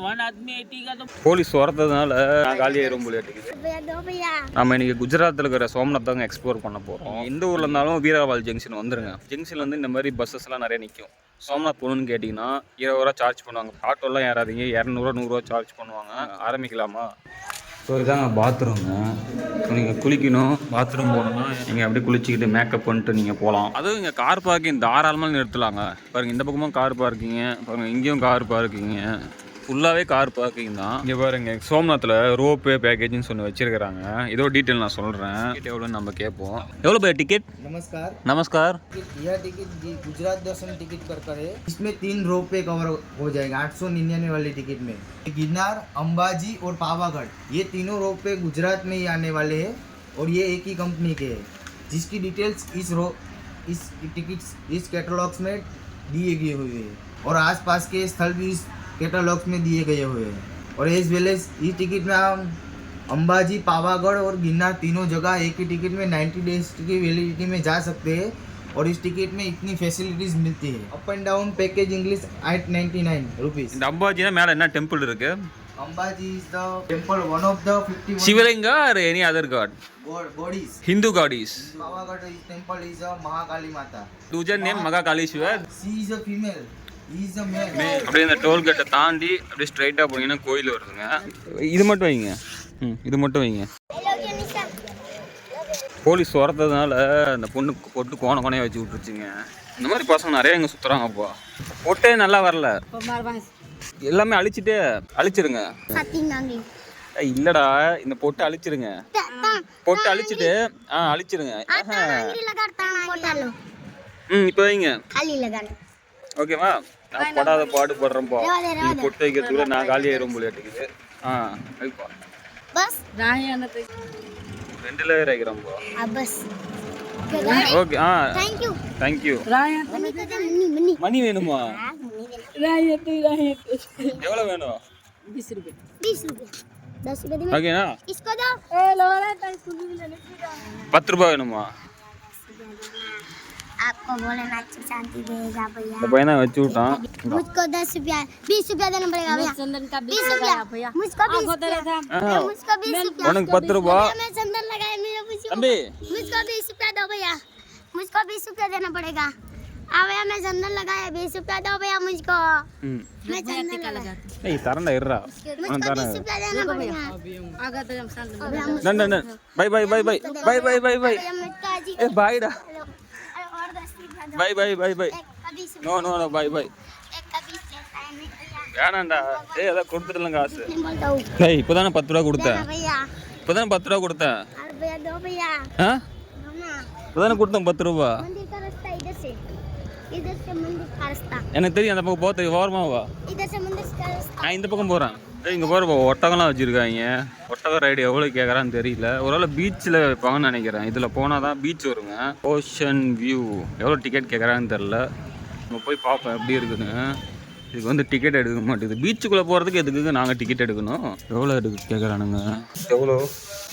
One आदमी 80 का तो போலீஸ் வரதுனால நான் காலி ஆயிரும் போல இருக்குது. நம்ம இன்னைக்கு குஜராத்தில் இருக்கிற சோம்நாத் தாங்க எக்ஸ்ப்ளோர் பண்ண போகிறோம். எந்த ஊரில் இருந்தாலும் வீராவால் ஜங்ஷன் வந்துருங்க. ஜங்ஷன்ல வந்து இந்த மாதிரி பஸ்ஸஸ்லாம் நிறைய நிற்கும். சோம்நாத் போகணுன்னு கேட்டிங்கன்னா 20 ரூபா சார்ஜ் பண்ணுவாங்க. ஆட்டோலாம் ஏறாதீங்க, 200 100 சார்ஜ் பண்ணுவாங்க. ஆரம்பிக்கலாமா? ஸோ இதாங்க பாத்ரூமு. ஸோ நீங்கள் குளிக்கணும், பாத்ரூம் போகணுன்னா நீங்கள் அப்படியே குளிச்சுக்கிட்டு மேக்கப் பண்ணிட்டு நீங்கள் போகலாம். அதுவும் இங்கே கார் பார்க்கிங் தாராளமாக நிறுத்தலாங்க. பாருங்கள், இந்த பக்கமும் கார் பார்க்கிங்க, பாருங்கள் இங்கேயும் கார் பார்க்கிங்க, ஃபுல்லாகவே கார் பார்க்கிங் தான். இங்கே பாருங்க, சோம்நாத்தில் ரோப்பு பேக்கேஜ்னு சொல்லி வச்சிருக்கிறாங்க. இதோ டீட்டெயில் நான் சொல்கிறேன். டிக்கெட் எவ்வளோன்னு நம்ம கேட்போம். எவ்வளோ பை டிக்கெட்? नमस्कार नमस्कार। यह टिकट गुजरात दर्शन टिकट कर है। इसमें 3 रोपवे कवर हो जाएगा 899 वाली टिकट में। गिरनार, अंबाजी और पावागढ़, ये तीनों रोपवे गुजरात में ही आने वाले हैं और ये एक ही कंपनी के हैं, जिसकी डिटेल्स इस टिकट्स इस कैटलॉग्स में दिए गए हुए हैं और आसपास के स्थल भी इस कैटलॉग्स में दिए गए हुए हैं। और एज वेल एज इस टिकट में हम अंबाजी, पावागढ़ और गिरनार तीनों जगह एक ही टिकट में 90 डेज की वैलिडिटी में जा सकते हैं और इस टिकट में इतनी फैसिलिटीज मिलती है। Up and down package English 899 rupees. Ambaji மேல என்ன டெம்பிள் இருக்கு? Ambaji is the temple, one of the 51 Shivalinga or any other god? goddess. Hindu goddess. Pavagadh temple is a Mahakali Mata. Duja name Mahakaaliswar. She is a female, he is a male. அப்படியே இந்த டோல்கேட்டை தாண்டி அப்படியே ஸ்ட்ரைட்டாக போனீங்கன்னா கோயில் வருதுங்க. இது மட்டும் வைங்க, இது மட்டும் வைங்க. போலீஸ் வரதுனால அந்த பொண்ணு பொட்டு கோணையாக வச்சு விட்டுருச்சுங்க. இந்த மாதிரி பசங்க நிறைய இங்கே சுற்றுறாங்கப்பா. பொட்டே நல்லா வரல, எல்லாமே அழிச்சிருங்க. இல்லடா, இந்த பொட்டை அழிச்சிருங்க, பொட்டை அழிச்சிட்டு அழிச்சிருங்க. இப்போ வைங்க, ஓகேவா? நான் படாத பாடுபடுறேன்ப்பா. நீ பொட்டு வைக்கிறதுக்குள்ள நான் காலி ஆயிரும் போல இருக்குது. வைப்பா பஸ். ரெண்டு லேயர் ஆகிறோம்ப்பா. ஓகே. Thank you. மணி வேணுமா? எவ்வளோ வேணும்? 20 रुपये। 10 रुपये ஓகேனா? इसको दो। 10 रुपये வேணுமா? आपको बोले ना शांति देगा भैया। तो भैया वच्ची उठां। मुझको 10 रुपया 20 रुपया देना पड़ेगा भैया। चंदन का 20 रुपया भैया। मुझको 20 रुपया। मुझको 20 रुपया। उनको 10 रुपया। मैं चंदन लगाया मेरे मुझको 20 रुपया दो भैया। मुझको 20 रुपया देना पड़ेगा। भैया मैं चंदन लगाया 20 रुपया दो भैया मुझको। मैं चंदन लगा। ए तरंडा इररा। मुझको 20 रुपया देना पड़ेगा। आगा तो हम साल। Done bye bye bye bye bye bye bye bye. ए बाय डा। Bye bye bye bye. No no no bye bye. வேணாண்டா. ஏய் அத கொடுத்துறலாம் காசு. டேய் இப்போதானே 10 ரூபா கொடுத்தேன். இப்போதானே 10 ரூபா கொடுத்தேன். भैया दो भैया। हां இப்போதானே கொடுத்தேன் 10 ரூபா. मंदिर का रास्ता इधर से मंदिर का रास्ता எனக்கு தெரியும். அந்த பக்கம் போறது ஓரமா வா. इधर से मंदिर का रास्ता நான் இந்த பக்கம் போறேன். இங்கே போகிற ஒட்டகம்லாம் வச்சுருக்காங்க. ஒட்டக ரைடு எவ்வளோ கேட்குறான்னு தெரியல. ஒருவேளை பீச்சில் வைப்பாங்கன்னு நினைக்கிறேன். இதில் போனால் தான் பீச் வருங்க. ஓஷன் வியூ எவ்வளோ டிக்கெட் கேட்குறான்னு தெரில. நம்ம போய் பார்ப்போம் எப்படி இருக்குன்னு. இதுக்கு வந்து டிக்கெட் எடுக்க மாட்டேங்குது. பீச்சுக்குள்ளே போகிறதுக்கு எதுக்கு நாங்கள் டிக்கெட் எடுக்கணும்? எவ்வளோ கேட்குறானுங்க? எவ்வளோ?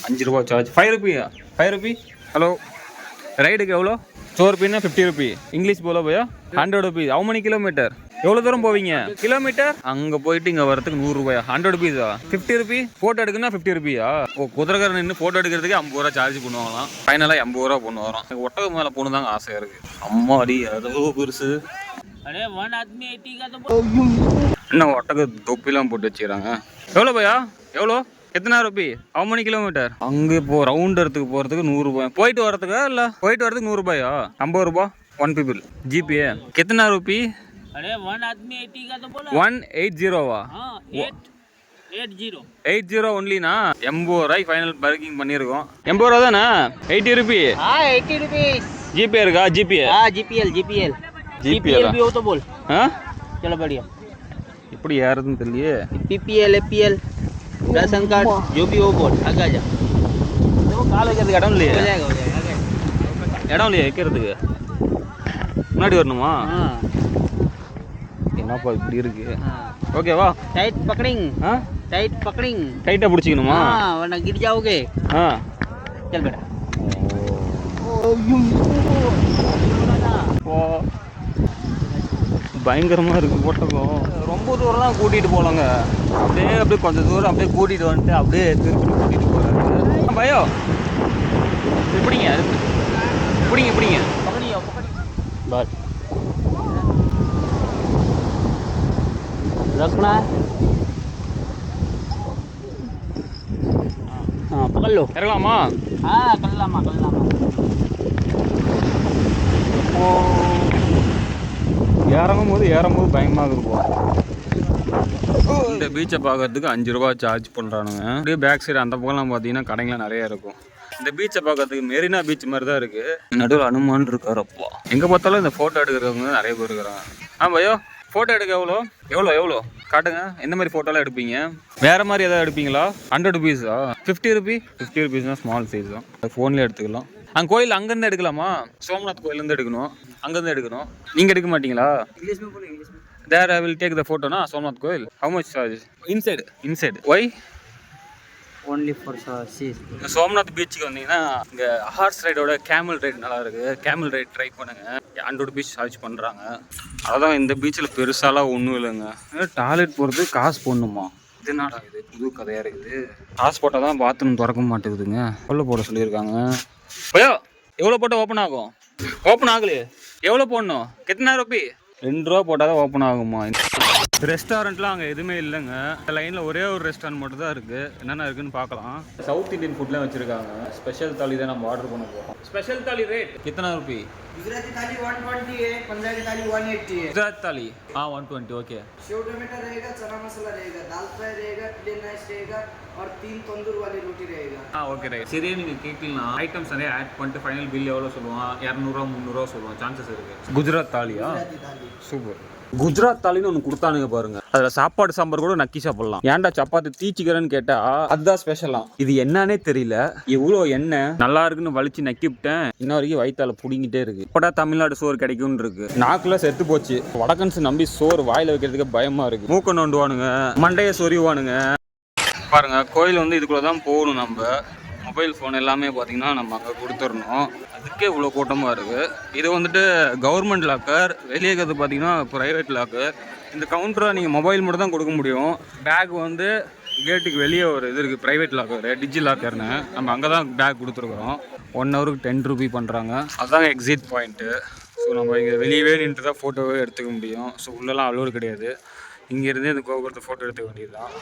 5 ரூபா சார்ஜ். 5 रुपया 5 रुपी। ஹலோ, ரைடுக்கு எவ்வளோ? 100 रुपये 50 रुपी। இங்கிலீஷ் போல போயா 100 रुपी। how many kilometer? எவ்வளோ தூரம் போவீங்க? கிலோமீட்டர். அங்கே போயிட்டு இங்கே வரதுக்கு 100 ரூபாயா? 100 rupees-ஆ? 50 रुपी। ஃபோட்டோ எடுக்குன்னா 50 रुपया? ஓ, குதிரைக்காரன் நின்று ஃபோட்டோ எடுக்கிறதுக்கு 50 ரூபா சார்ஜ் பண்ணுவாங்களாம். ஃபைனலாக 80 ரூபா பொண்ணு வரும். எனக்கு ஒட்டக மேலே போகணும் தாங்க ஆசையாக இருக்குது. அம்மாடி அதோ பெருசு. என்ன ஒட்டக தொப்பிலாம் போட்டு வச்சுக்கிறாங்க. எவ்வளோ பையா? எவ்வளோ? எத்தனை रुपी? how many kilometer? அங்கே ரவுண்ட் இடத்துக்கு போகிறதுக்கு 100 ரூபாய். போயிட்டு வரதுக்கா இல்லை? போயிட்டு வரதுக்கு 100 ரூபாயா? 50 ரூபா 1 people। जीपे कितना रुपी? अरे 1 आदमी 80 का तो बोला। 180 வா? हां 80 only ना। 80 ரூபாய் ஃபைனல் பார்க்கிங் பண்ணிருக்கோம். 80 ரூபா தானே? 80 रुपी। हां 80 रुपीस। जीपे இருக்கா? जीपे हां जीपीएल भी हो तो बोल। हां चलो बढ़िया। இப்படி யாருன்னு தெரியலையே। पीपीएल एपीएल राशन कार्ड जो भी हो बोल। आगे जा। तो கால் வைக்கிறதுக்கு இடம் இல்லையே? हो जाएगा இடம் இல்லையே வைக்கிறதுக்கு? முன்னாடி வரணுமா? என்னப்பா இப்படி இருக்கு? ஓகேவா? टाइट पकड़िंग। हां टाइट पकड़िंग। டைட்டா பிடிச்சிக்கணுமா? हां वरना गिर जाओगे। हां चल बेटा। பயங்கரமாக இருக்குது போட்டோம். ரொம்ப தூரம்லாம் கூட்டிகிட்டு போகலாங்க. அப்படியே கொஞ்சம் தூரம் அப்படியே கூட்டிகிட்டு வந்துட்டு அப்படியே திருப்பி கூட்டிகிட்டு போகிறாங்க. பயோ எப்படிங்க எப்படிங்க बस रखना है. हाँ पकड़ लो. इरलामा हाँ कल्लामा ஏறும்போது பயமாக இருக்கும். இந்த பீச்சை பார்க்கறதுக்கு 5 ரூபா சார்ஜ் பண்ணுறானுங்க. அப்படியே பேக் சைடு அந்த பக்கம்லாம் பார்த்தீங்கன்னா கடைங்களாம் நிறையா இருக்கும். இந்த பீச்சை பார்க்கறதுக்கு மெரினா பீச் மாதிரி தான் இருக்குது. நடுவில் அனுமான் இருக்கார். அப்பா எங்கே பார்த்தாலும் இந்த ஃபோட்டோ எடுக்கிறவங்க நிறைய பேர் இருக்கிறாங்க. பையோ ஃபோட்டோ எடுக்க எவ்வளோ காட்டுங்க. எந்த மாதிரி ஃபோட்டோலாம் எடுப்பீங்க? வேறு மாதிரி எதாவது எடுப்பீங்களா? 100 ருபீஸா? 50 ருபீஸ்னால் ஸ்மால் சைஸ் தான். ஃபோன்லேயே எடுத்துக்கலாம். அங்கே கோயில் அங்கேருந்து எடுக்கலாமா? சோம்நாத் கோயிலேருந்து எடுக்கணும். அங்கேருந்து எடுக்கணும். நீங்கள் எடுக்க மாட்டீங்களா? There I will take the photo na Somnath Koil. How much charge? Inside. Why? Only for seas. Somnath பீச்சுக்கு வந்தீங்கன்னா இங்கே ஹார்ஸ் ரைடோட கேமல் ரைட் நல்லா இருக்குது. கேமல் ரைட் ட்ரை பண்ணுங்க. 100 ருபீஸ் சார்ஜ் பண்ணுறாங்க. அதான் இந்த பீச்சில் பெருசாலாம் ஒன்றும் இல்லைங்க. டாய்லெட் போகிறது காசு போடணுமா? இது என்னடா இது புது கதையாக இருக்குது. காசு போட்டால் தான் பாத்ரூம் திறக்க மாட்டேங்குதுங்க. எவ்வளோ போட சொல்லியிருக்காங்க. பையோ எவ்வளோ போட்டால் ஓப்பன் ஆகும்? ஓப்பன் ஆகலையே. எவ்வளோ போடணும்? கித்தனா ரூபி? 2 ரூபா போட்டால் தான் ஓப்பன் ஆகுமா? ரெஸ்டாரண்ட்லாம் அங்கே எதுவுமே இல்லைங்க. இந்த லைனில் ஒரே ஒரு ரெஸ்டாரண்ட் மட்டும் தான் இருக்குது. என்னென்ன இருக்குன்னு பார்க்கலாம். சவுத் இந்தியன் ஃபுட்லாம் வச்சுருக்காங்க. ஸ்பெஷல் தாலி தான் நம்ம ஆர்டர் பண்ண போகிறோம். ஸ்பெஷல் தாலி ரேட் கித்தனா ரூபி? गुजराती थाली 120 है, पंजाबी थाली 180 है. गुजरात थाली 120 ओके. सेव टमाटर रहेगा, चना मसाला रहेगा, दाल फ्राई रहेगा, प्लेन राइस रहेगा और 3 तंदूर वाली रोटी रहेगा. Okay right. சரியா நீங்கள் கேட்கலாம். ஐட்டம்ஸ் நிறைய ஆட் பண்ணிட்டு ஃபைனல் பில் எவ்வளோ சொல்லுவான்? 200 300 சொல்லுவான். சான்சஸ் இருக்குது. குஜராத் தாலியா? சூப்பர். குஜராத் தாலின்னு ஒன்று கொடுத்தானுங்க பாருங்க. அதில் சாப்பாடு சாம்பார் கூட நக்கி சாப்பிடலாம். ஏன்டா சப்பாத்தி தீச்சிக்கிறேன்னு கேட்டா அதுதான் ஸ்பெஷலாம். இது என்னன்னே தெரியல. இவ்வளோ எண்ணெய் நல்லா இருக்குன்னு வலிச்சு நக்கி விட்டேன். இன்ன வரைக்கும் வயிற்றால புடிங்கிட்டே இருக்கு. இப்படா தமிழ்நாடு சோறு கிடைக்கும்னு இருக்கு. நாக்குல செத்து போச்சு. வடக்கன்ஸ் நம்பி சோறு வாயில வைக்கிறதுக்கு பயமா இருக்கு. மூக்க நோண்டுவானுங்க, மண்டையை சொறிவானுங்க. பாருங்க கோயில் வந்து இதுக்குள்ள தான் போகணும். நம்ம மொபைல் ஃபோன் எல்லாமே பார்த்தீங்கன்னா நம்ம அங்கே கொடுத்துடணும். அதுக்கே இவ்வளோ கூட்டமாக இருக்குது. இது வந்துட்டு கவர்மெண்ட் லாக்கர். வெளியே இருக்கிறது பார்த்தீங்கன்னா ப்ரைவேட் லாக்கர். இந்த கவுண்டரை நீங்கள் மொபைல் மட்டும் தான் கொடுக்க முடியும். பேக் வந்து கேட்டுக்கு வெளியே ஒரு இது இருக்குது, ப்ரைவேட் லாக்கர், டிஜி லாக்கர்னு. நம்ம அங்கே தான் பேக் கொடுத்துருக்குறோம். 1 ஹவருக்கு 10 ரூபி பண்ணுறாங்க. அதுதான் எக்ஸிட் பாயிண்ட்டு. ஸோ நம்ம இங்கே வெளியவே நின்று தான் ஃபோட்டோவே எடுத்துக்க முடியும். ஸோ உள்ளெல்லாம் அலோடு கிடையாது. இங்கேருந்தே இந்த கோபுரத்தை ஃபோட்டோ எடுத்துக்க வேண்டியது தான்.